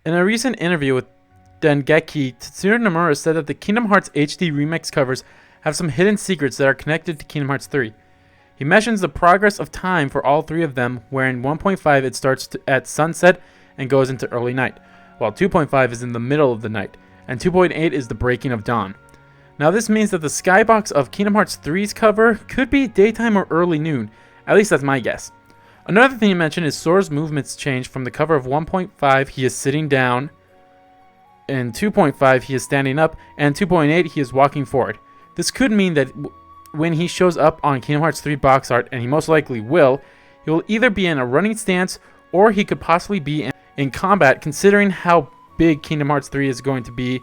In a recent interview with Dengeki, Tetsuro Nomura said that the Kingdom Hearts HD remix covers have some hidden secrets that are connected to Kingdom Hearts 3. He mentions the progress of time for all three of them, where in 1.5 it starts at sunset and goes into early night, while 2.5 is in the middle of the night, and 2.8 is the breaking of dawn. Now this means that the skybox of Kingdom Hearts 3's cover could be daytime or early noon, at least that's my guess. Another thing he mentioned is Sora's movements change. From the cover of 1.5 he is sitting down, in 2.5 he is standing up, and 2.8 he is walking forward. This could mean that when he shows up on Kingdom Hearts 3 box art, and he most likely will, he will either be in a running stance or he could possibly be in combat, considering how big Kingdom Hearts 3 is going to be,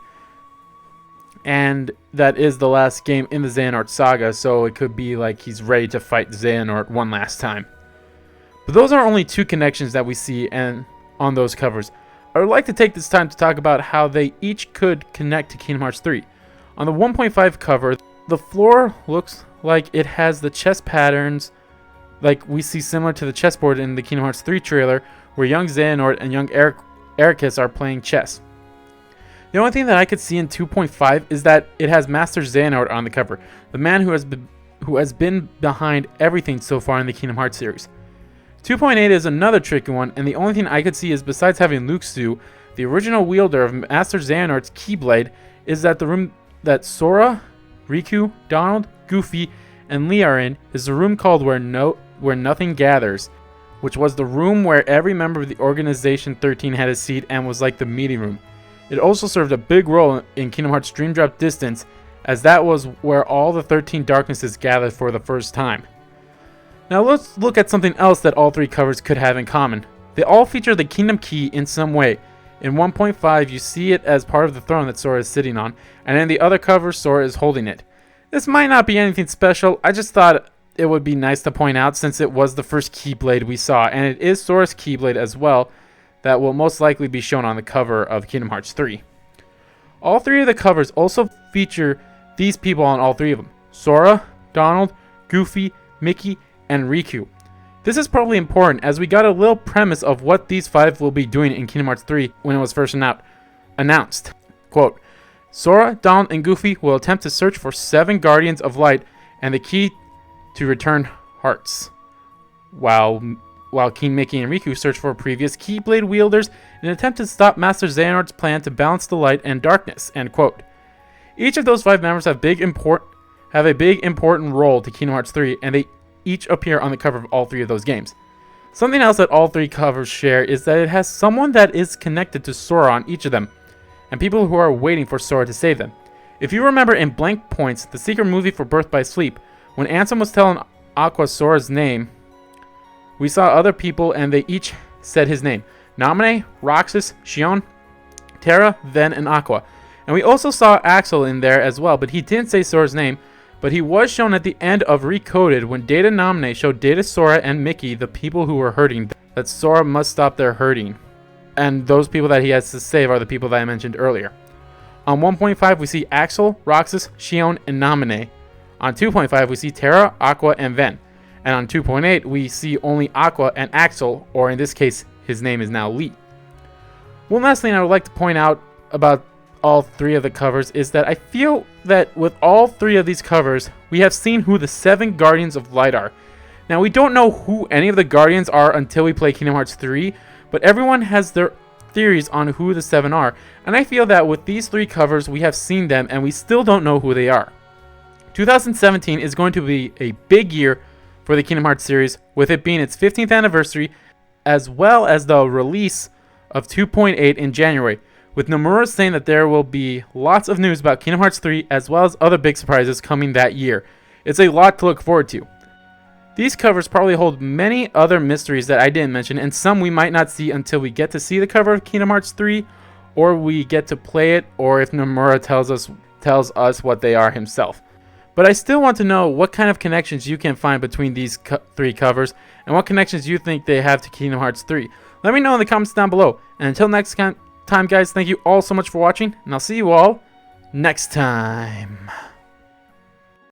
and that is the last game in the Xehanort saga, so it could be like he's ready to fight Xehanort one last time. But those are only two connections that we see and on those covers. I would like to take this time to talk about how they each could connect to Kingdom Hearts 3. On the 1.5 cover, the floor looks like it has the chess patterns like we see similar to the chessboard in the Kingdom Hearts 3 trailer, where young Xehanort and young Ericus are playing chess. The only thing that I could see in 2.5 is that it has Master Xehanort on the cover, the man who has been behind everything so far in the Kingdom Hearts series. 2.8 is another tricky one, and the only thing I could see is, besides having Luxu, the original wielder of Master Xehanort's Keyblade, is that the room that Sora, Riku, Donald, Goofy, and Lee are in is the room called Where Nothing Gathers, which was the room where every member of the Organization 13 had a seat and was like the meeting room. It also served a big role in Kingdom Hearts Dream Drop Distance, as that was where all the 13 Darknesses gathered for the first time. Now let's look at something else that all three covers could have in common. They all feature the Kingdom Key in some way. In 1.5 you see it as part of the throne that Sora is sitting on, and in the other cover Sora is holding it. This might not be anything special, I just thought it would be nice to point out since it was the first Keyblade we saw, and it is Sora's Keyblade as well, that will most likely be shown on the cover of Kingdom Hearts 3. All three of the covers also feature these people on all three of them: Sora, Donald, Goofy, Mickey, and Riku. This is probably important, as we got a little premise of what these five will be doing in Kingdom Hearts 3 when it was first announced. Quote, Sora, Donald, and Goofy will attempt to search for 7 Guardians of Light and the key to return hearts, while King Mickey and Riku search for previous Keyblade wielders in an attempt to stop Master Xehanort's plan to balance the light and darkness. End quote. Each of those 5 members have a big important role to Kingdom Hearts 3, and they each appear on the cover of all 3 of those games. Something else that all 3 covers share is that it has someone that is connected to Sora on each of them, and people who are waiting for Sora to save them. If you remember in Blank Points, the secret movie for Birth by Sleep, when Ansem was telling Aqua Sora's name, we saw other people and they each said his name: Naminé, Roxas, Xion, Terra, Ven, and Aqua. And we also saw Axel in there as well, but he didn't say Sora's name, but he was shown at the end of Recoded when Data Naminé showed Data, Sora, and Mickey the people who were hurting, that Sora must stop their hurting. And those people that he has to save are the people that I mentioned earlier. On 1.5 we see Axel, Roxas, Xion, and Naminé. On 2.5 we see Terra, Aqua, and Ven. And on 2.8 we see only Aqua and Axel, or in this case his name is now Lee. One last thing I would like to point out about all 3 of the covers is that I feel that with all 3 of these covers we have seen who the 7 Guardians of Light are. Now we don't know who any of the Guardians are until we play Kingdom Hearts 3, but everyone has their theories on who the 7 are, and I feel that with these 3 covers we have seen them and we still don't know who they are. 2017 is going to be a big year for the Kingdom Hearts series, with it being its 15th anniversary, as well as the release of 2.8 in January, with Nomura saying that there will be lots of news about Kingdom Hearts 3 as well as other big surprises coming that year. It's a lot to look forward to. These covers probably hold many other mysteries that I didn't mention, and some we might not see until we get to see the cover of Kingdom Hearts 3, or we get to play it, or if Nomura tells us what they are himself. But I still want to know what kind of connections you can find between these 3 covers, and what connections you think they have to Kingdom Hearts 3. Let me know in the comments down below. And until next time guys, thank you all so much for watching, and I'll see you all next time.